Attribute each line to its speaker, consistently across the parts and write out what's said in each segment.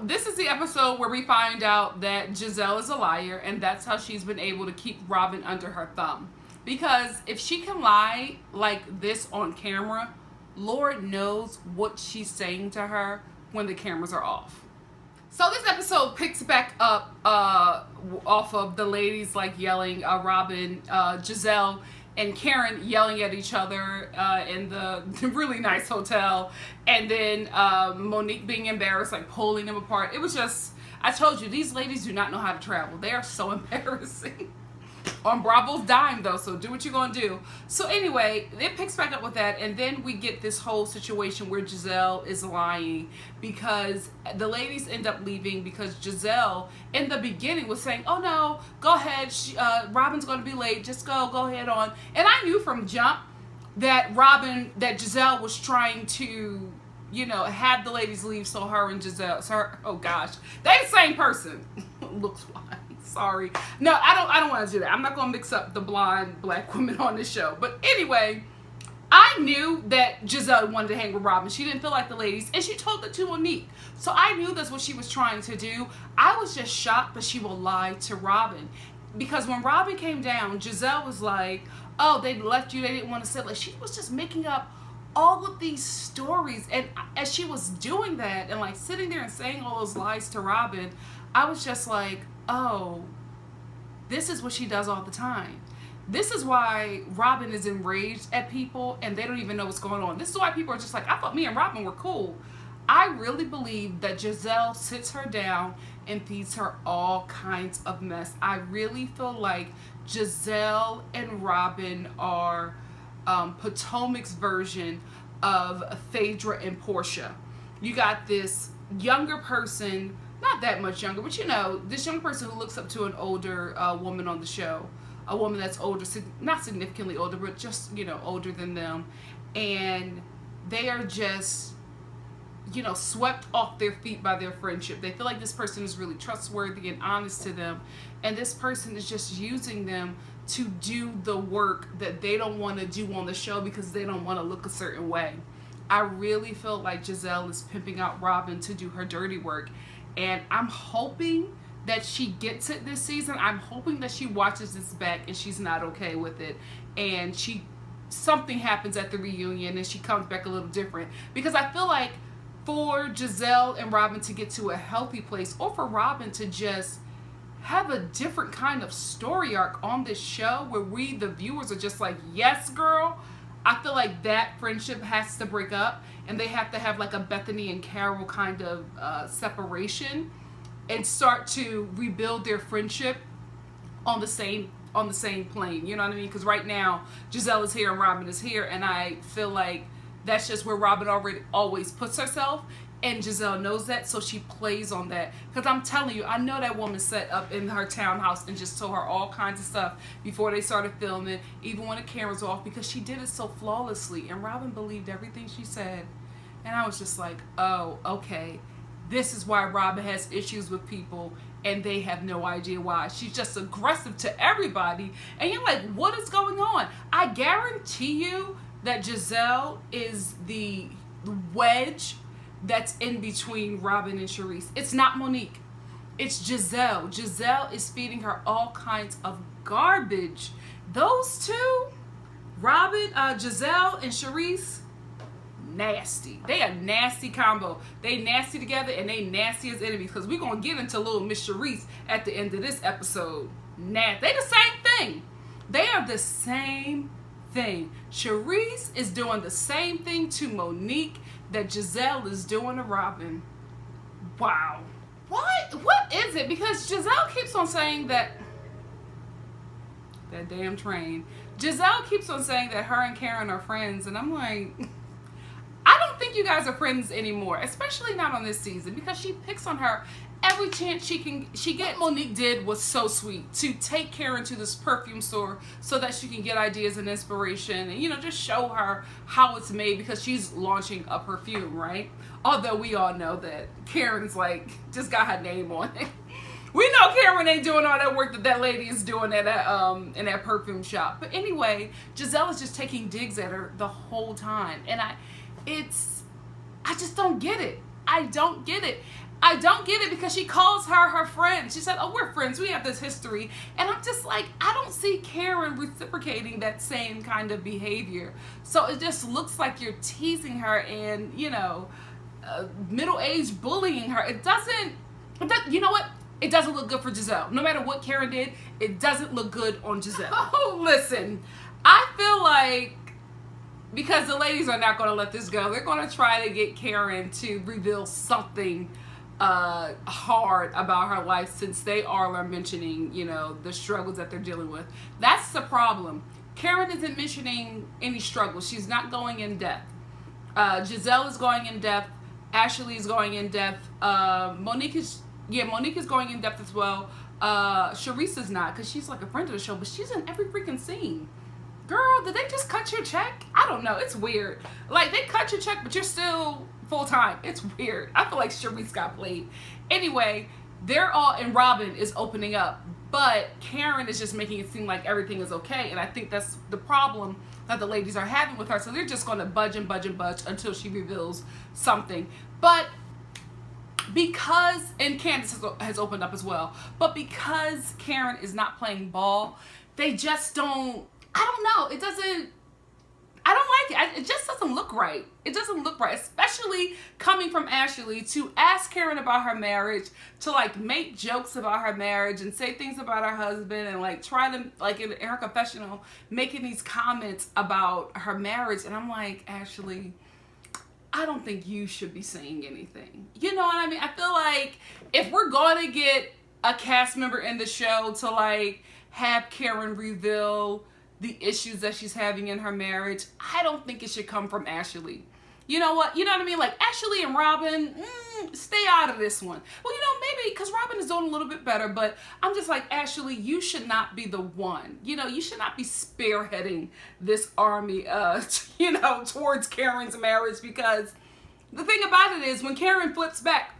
Speaker 1: This is the episode where we find out that Giselle is a liar, and that's how she's been able to keep Robyn under her thumb. Because if she can lie like this on camera, Lord knows what she's saying to her when the cameras are off. So this episode picks back up off of the ladies like yelling, Robyn, Giselle and Karen yelling at each other in the really nice hotel, and then Monique being embarrassed, like pulling them apart. It was just, I told you, these ladies do not know how to travel. They are so embarrassing. On Bravo's dime though, so do what you're gonna do. So anyway, it picks back up with that, and then we get this whole situation where Giselle is lying because the ladies end up leaving because Giselle in the beginning was saying, oh no, go ahead, Robyn's gonna be late, just go ahead on. And I knew from jump that Giselle was trying to, you know, have the ladies leave so her and Giselle, oh gosh, they the same person, looks wise. Sorry. No, I don't want to do that. I'm not going to mix up the blonde black women on this show. But anyway, I knew that Giselle wanted to hang with Robyn. She didn't feel like the ladies, and she told it to Monique. So I knew that's what she was trying to do. I was just shocked that she will lie to Robyn. Because when Robyn came down, Giselle was like, oh, they left you, they didn't want to sit. Like, she was just making up all of these stories. And as she was doing that and like sitting there and saying all those lies to Robyn, I was just like, oh, this is what she does all the time. This is why Robyn is enraged at people and they don't even know what's going on. This is why people are just like, I thought me and Robyn were cool. I really believe that Giselle sits her down and feeds her all kinds of mess. I really feel like Giselle and Robyn are Potomac's version of Phaedra and Portia. You got this younger person, not that much younger, but you know, this young person who looks up to an older woman on the show, a woman that's older, not significantly older, but just, you know, older than them, and they are just, you know, swept off their feet by their friendship. They feel like this person is really trustworthy and honest to them, and this person is just using them to do the work that they don't want to do on the show because they don't want to look a certain way. I really feel like Giselle is pimping out Robyn to do her dirty work. And I'm hoping that she gets it this season. I'm hoping that she watches this back and she's not okay with it. And something happens at the reunion and she comes back a little different. Because I feel like for Giselle and Robyn to get to a healthy place, or for Robyn to just have a different kind of story arc on this show where we, the viewers, are just like, yes, girl, I feel like that friendship has to break up and they have to have like a Bethany and Carol kind of separation and start to rebuild their friendship on the same plane. You know what I mean? Because right now Giselle is here and Robyn is here, and I feel like that's just where Robyn always puts herself, and Giselle knows that, so she plays on that. Because I'm telling you, I know that woman sat up in her townhouse and just told her all kinds of stuff before they started filming, even when the cameras were off, because she did it so flawlessly, and Robyn believed everything she said. And I was just like, oh, okay, this is why Robyn has issues with people and they have no idea why. She's just aggressive to everybody, and you're like, what is going on? I guarantee you that Giselle is the wedge that's in between Robyn and Charrisse. It's not Monique. It's Giselle. Giselle is feeding her all kinds of garbage. Those two, Robyn, Giselle and Charrisse, nasty. They a nasty combo. They nasty together and they nasty as enemies, because we're going to get into little Miss Charrisse at the end of this episode. They the same thing. They are the same thing. Charrisse is doing the same thing to Monique that Giselle is doing to Robyn. Wow. What is it? Because Giselle keeps on saying that damn train. Giselle keeps on saying that her and Karen are friends, and I'm like, I don't think you guys are friends anymore, especially not on this season, because she picks on her every chance she gets. What Monique did was so sweet, to take Karen to this perfume store so that she can get ideas and inspiration, and, you know, just show her how it's made, because she's launching a perfume, right? Although we all know that Karen's like just got her name on it. We know Karen ain't doing all that work that lady is doing at in that perfume shop. But anyway, Giselle is just taking digs at her the whole time, and I just don't get it. I don't get it. I don't get it because she calls her friend. She said, oh, we're friends. We have this history. And I'm just like, I don't see Karen reciprocating that same kind of behavior. So it just looks like you're teasing her and, you know, middle-aged bullying her. You know what? It doesn't look good for Giselle. No matter what Karen did, it doesn't look good on Giselle. Oh, listen, I feel like because the ladies are not going to let this go, they're going to try to get Karen to reveal something hard about her life, since they are mentioning, you know, the struggles that they're dealing with. That's the problem. Karen isn't mentioning any struggles. She's not going in depth. Giselle is going in depth. Ashley is going in depth. Monique is going in depth as well. Charisse is not, because she's like a friend of the show, but she's in every freaking scene. Girl, did they just cut your check? I don't know. It's weird. Like, they cut your check, but you're still full-time. It's weird. I feel like Charisse got played. Anyway, and Robyn is opening up, but Karen is just making it seem like everything is okay, and I think that's the problem that the ladies are having with her. So they're just going to budge and budge and budge until she reveals something. But because, and Candace has opened up as well, but because Karen is not playing ball, they just don't, I don't know, I don't like it. It just doesn't look right. It doesn't look right, especially coming from Ashley, to ask Karen about her marriage, to like make jokes about her marriage and say things about her husband, and like try to, like in her confessional, making these comments about her marriage. And I'm like, Ashley, I don't think you should be saying anything. You know what I mean? I feel like if we're going to get a cast member in the show to like have Karen reveal the issues that she's having in her marriage, I don't think it should come from Ashley. You know what? You know what I mean? Like, Ashley and Robyn, stay out of this one. Well, you know, maybe because Robyn is doing a little bit better, but I'm just like, Ashley, you should not be the one. You know, you should not be spearheading this army, you know, towards Karen's marriage, because the thing about it is, when Karen flips back,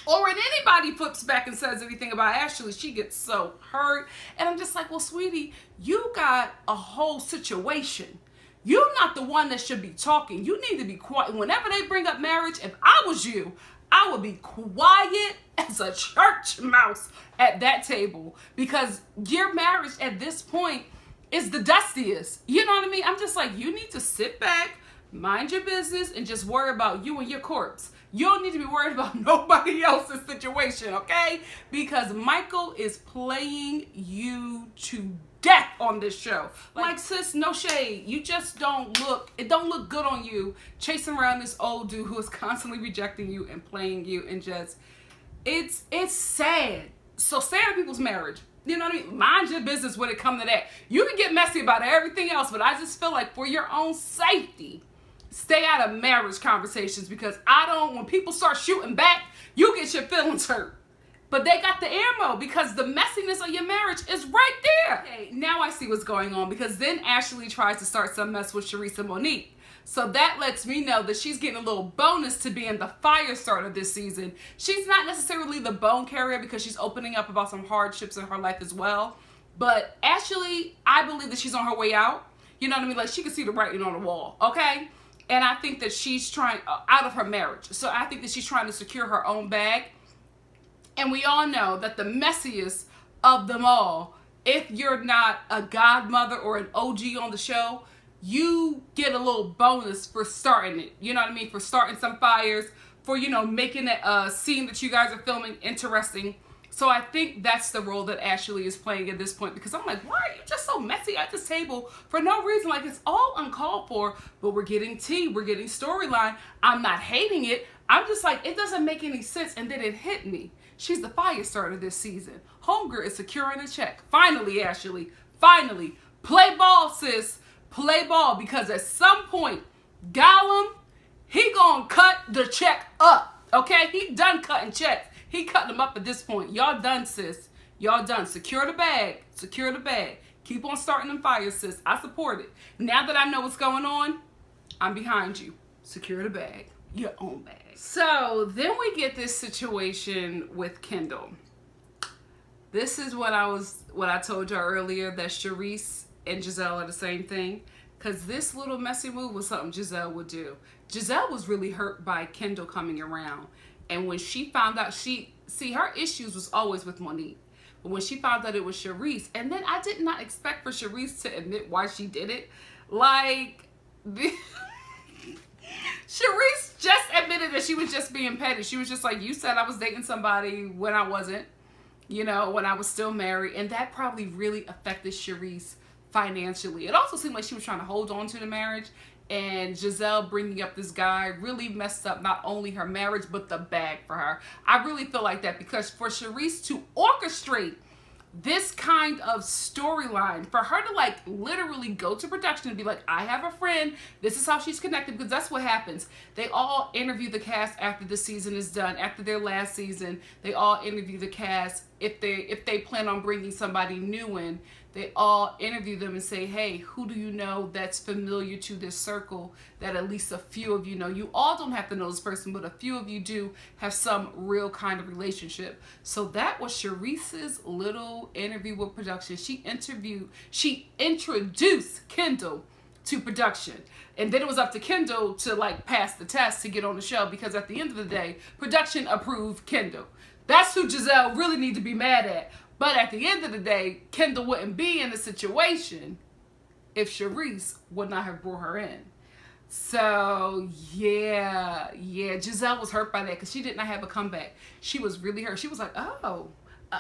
Speaker 1: or when anybody flips back and says anything about Ashley, she gets so hurt. And I'm just like, well, sweetie, you got a whole situation. You're not the one that should be talking. You need to be quiet. Whenever they bring up marriage, if I was you, I would be quiet as a church mouse at that table, because your marriage at this point is the dustiest. You know what I mean? I'm just like, you need to sit back, mind your business, and just worry about you and your corpse. You don't need to be worried about nobody else's situation, okay? Because Michael is playing you to death on this show. Like, sis, no shade. You just it don't look good on you chasing around this old dude who is constantly rejecting you and playing you, and just, it's sad. So stay out of people's marriage. You know what I mean? Mind your business when it comes to that. You can get messy about everything else, but I just feel like for your own safety, stay out of marriage conversations, because when people start shooting back, you get your feelings hurt. But they got the ammo, because the messiness of your marriage is right there. Okay, now I see what's going on, because then Ashley tries to start some mess with Charisse and Monique. So that lets me know that she's getting a little bonus to being the fire starter this season. She's not necessarily the bone carrier, because she's opening up about some hardships in her life as well. But Ashley, I believe that she's on her way out. You know what I mean? Like, she can see the writing on the wall, okay? And I think that she's trying, out of her marriage. So I think that she's trying to secure her own bag. And we all know that the messiest of them all, if you're not a godmother or an OG on the show, you get a little bonus for starting it. You know what I mean? For starting some fires, for, you know, making that scene that you guys are filming interesting. So I think that's the role that Ashley is playing at this point, because I'm like, why are you just so messy at this table for no reason? Like, it's all uncalled for, but we're getting tea, we're getting storyline. I'm not hating it. I'm just like, it doesn't make any sense. And then it hit me. She's the fire starter this season. Homegirl is securing a check. Finally, Ashley, finally. Play ball, sis. Play ball, because at some point, Gollum, he gonna cut the check up, okay? He done cutting checks. He cutting them up at this point. Y'all done, sis. Y'all done. Secure the bag. Secure the bag. Keep on starting them fires, sis. I support it. Now that I know what's going on, I'm behind you. Secure the bag. Your own bag. So then we get this situation with Kendall. This is what I told y'all earlier, that Charisse and Giselle are the same thing. Because this little messy move was something Giselle would do. Giselle was really hurt by Kendall coming around. And when she found out, her issues was always with Monique. But when she found out it was Charisse, and then I did not expect for Charisse to admit why she did it. Like, Charisse just admitted that she was just being petty. She was just like, you said I was dating somebody when I wasn't, when I was still married. And that probably really affected Charisse financially. It also seemed like she was trying to hold on to the marriage. And Giselle bringing up this guy really messed up not only her marriage, but the bag for her. I really feel like that, because for Charisse to orchestrate this kind of storyline, for her to like literally go to production and be like, I have a friend, this is how she's connected, because that's what happens. They all interview the cast after the season is done, after their last season. They all interview the cast if they plan on bringing somebody new in. They all interview them and say, hey, who do you know that's familiar to this circle that at least a few of you know? You all don't have to know this person, but a few of you do have some real kind of relationship. So that was Charisse's little interview with production. She introduced Kendall to production. And then it was up to Kendall to like pass the test to get on the show, because at the end of the day, production approved Kendall. That's who Giselle really need to be mad at. But at the end of the day, Kendall wouldn't be in the situation if Charisse would not have brought her in. So, yeah, Giselle was hurt by that, because she did not have a comeback. She was really hurt. She was like, oh.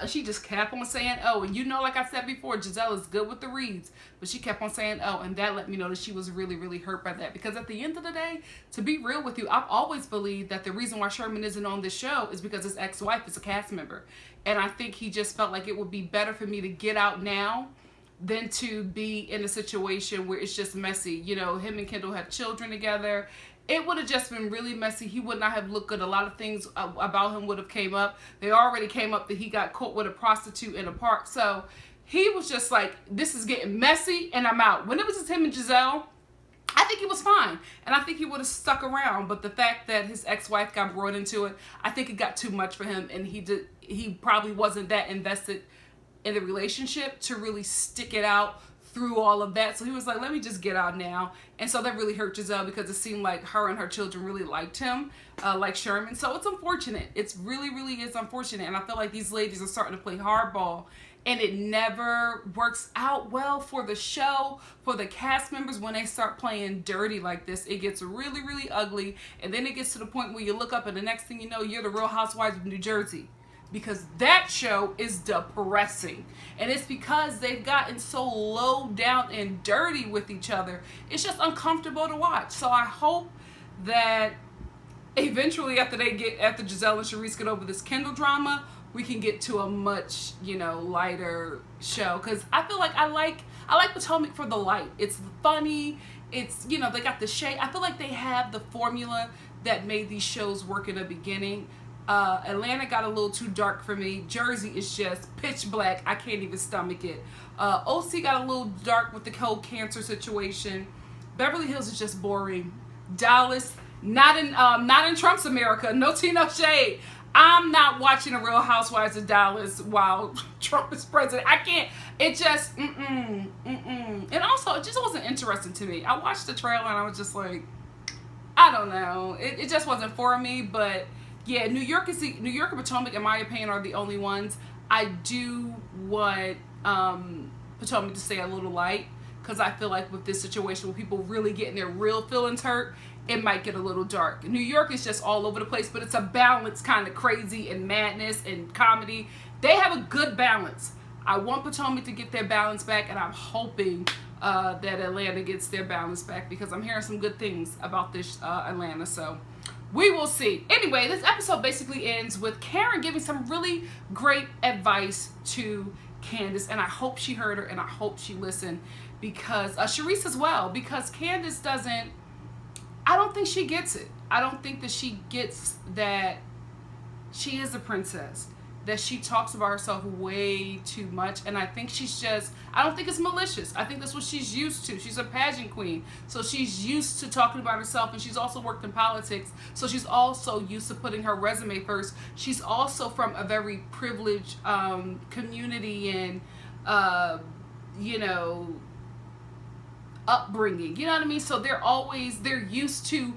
Speaker 1: She just kept on saying, oh. And like I said before, Giselle is good with the reads. But she kept on saying, oh. And that let me know that she was really, really hurt by that. Because at the end of the day, to be real with you, I've always believed that the reason why Sherman isn't on this show is because his ex-wife is a cast member. And I think he just felt like it would be better for me to get out now than to be in a situation where it's just messy. Him and Kendall have children together. It would have just been really messy. He would not have looked good. A lot of things about him would have came up. They already came up that he got caught with a prostitute in a park. So he was just like, this is getting messy and I'm out. When it was just him and Giselle, I think he was fine. And I think he would have stuck around. But the fact that his ex-wife got brought into it, I think it got too much for him. And he probably wasn't that invested in the relationship to really stick it out through all of that. So he was like, let me just get out now. And so that really hurt Giselle, because it seemed like her and her children really liked him, like Sherman. So it's unfortunate. It's really, really is unfortunate. And I feel like these ladies are starting to play hardball, and it never works out well for the show, for the cast members. When they start playing dirty like this, it gets really, really ugly. And then it gets to the point where you look up and the next thing you know, you're the Real Housewives of New Jersey. Because that show is depressing. And it's because they've gotten so low down and dirty with each other. It's just uncomfortable to watch. So I hope that eventually after Giselle and Charisse get over this Kendall drama, we can get to a much, lighter show. Because I feel like I like Potomac for the light. It's funny. It's, they got the shade. I feel like they have the formula that made these shows work in the beginning. Atlanta got a little too dark for me. Jersey is just pitch black. I can't even stomach it. OC got a little dark with the whole cancer situation. Beverly Hills is just boring. Dallas, not in Trump's America. No tea, no shade. I'm not watching a Real Housewives of Dallas while Trump is president. I can't. It just, And also, it just wasn't interesting to me. I watched the trailer and I was just like, I don't know. It just wasn't for me, but yeah, New York and Potomac, in my opinion, are the only ones. I do want Potomac to stay a little light, because I feel like with this situation, with people really getting their real feelings hurt, it might get a little dark. New York is just all over the place, but it's a balance, kind of crazy and madness and comedy. They have a good balance. I want Potomac to get their balance back, and I'm hoping that Atlanta gets their balance back, because I'm hearing some good things about this Atlanta. So we will see. Anyway, this episode basically ends with Karen giving some really great advice to Candace, and I hope she heard her, and I hope she listened, because Charisse as well, because Candace I don't think she gets it. I don't think that she gets that she is a princess, that she talks about herself way too much, and I think I don't think it's malicious. I think that's what she's used to. She's a pageant queen, so she's used to talking about herself, and she's also worked in politics, so she's also used to putting her resume first. She's also from a very privileged community and, upbringing, you know what I mean? So they're used to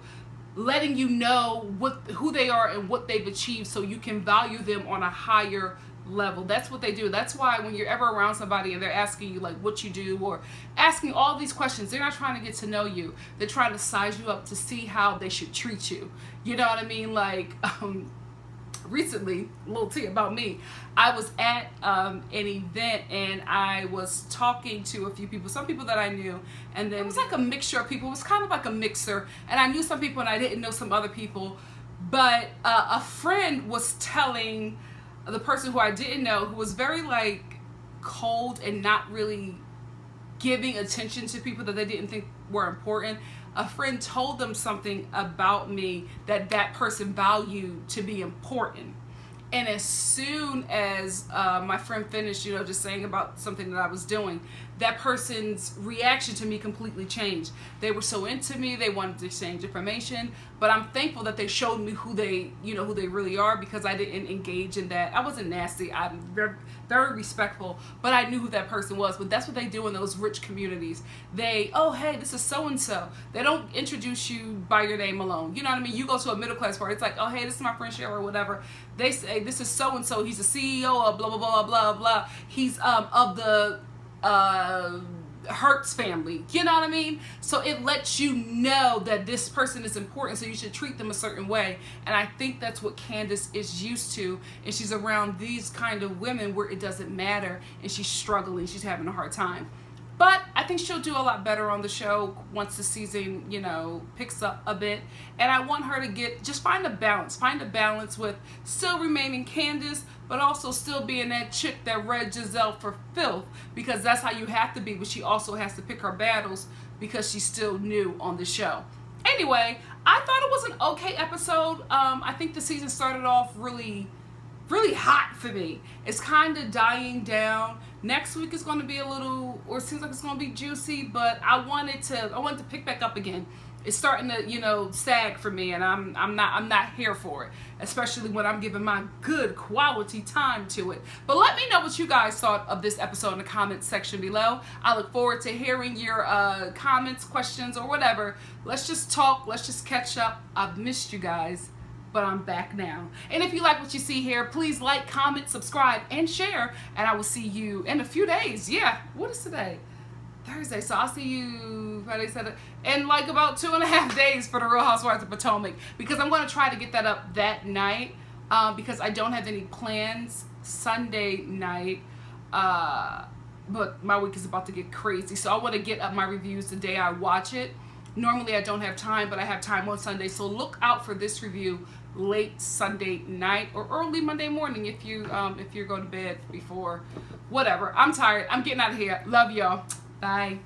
Speaker 1: letting you know who they are and what they've achieved so you can value them on a higher level. That's what they do. That's why when you're ever around somebody and they're asking you like what you do or asking all these questions, they're not trying to get to know you. They're trying to size you up to see how they should treat you. You know what I mean? Like recently, a little tea about me, I was at an event and I was talking to a few people, some people that I knew, and then it was like a mixture of people. It was kind of like a mixer, and I knew some people and I didn't know some other people. But a friend was telling the person who I didn't know, who was very like cold and not really giving attention to people that they didn't think were important. A friend told them something about me that that person valued to be important. And as soon as my friend finished, you know, just saying about something that I was doing, that person's reaction to me completely changed. They were so into me, they wanted to exchange information, but I'm thankful that they showed me who they, you know, who they really are, because I didn't engage in that. I wasn't nasty, I'm very respectful, but I knew who that person was. But that's what they do in those rich communities. They, oh, hey, this is so-and-so. They don't introduce you by your name alone. You know what I mean? You go to a middle class party, it's like, oh, hey, this is my friend Cheryl or whatever. They say, this is so-and-so, he's the CEO of blah, blah, blah, blah, blah. He's of the Hertz family. You know what I mean? So it lets you know that this person is important, so you should treat them a certain way. And I think that's what Candace is used to, and she's around these kind of women where it doesn't matter and she's struggling, she's having a hard time. But I think she'll do a lot better on the show once the season, you know, picks up a bit. And I want her to just find a balance with still remaining Candace, but also still being that chick that read Giselle for filth, because that's how you have to be. But she also has to pick her battles because she's still new on the show. Anyway, I thought it was an okay episode. I think the season started off really hot for me. It's kind of dying down. Next week is going to be a little, or it seems like it's going to be juicy, but I wanted to pick back up again. It's starting to, you know, sag for me, and I'm not here for it, especially when I'm giving my good quality time to it. But let me know what you guys thought of this episode in the comments section below. I look forward to hearing your comments, questions, or whatever. Let's just talk. Let's just catch up. I've missed you guys, but I'm back now. And if you like what you see here, please like, comment, subscribe, and share. And I will see you in a few days. Yeah, what is today? Thursday. So I'll see you Friday, Saturday, in like about 2.5 days for the Real Housewives of Potomac, because I'm going to try to get that up that night, because I don't have any plans Sunday night. But my week is about to get crazy, so I want to get up my reviews the day I watch it. Normally I don't have time, but I have time on Sunday, so look out for this review late Sunday night or early Monday morning if you go to bed before whatever. I'm tired. I'm getting out of here. Love y'all. Bye.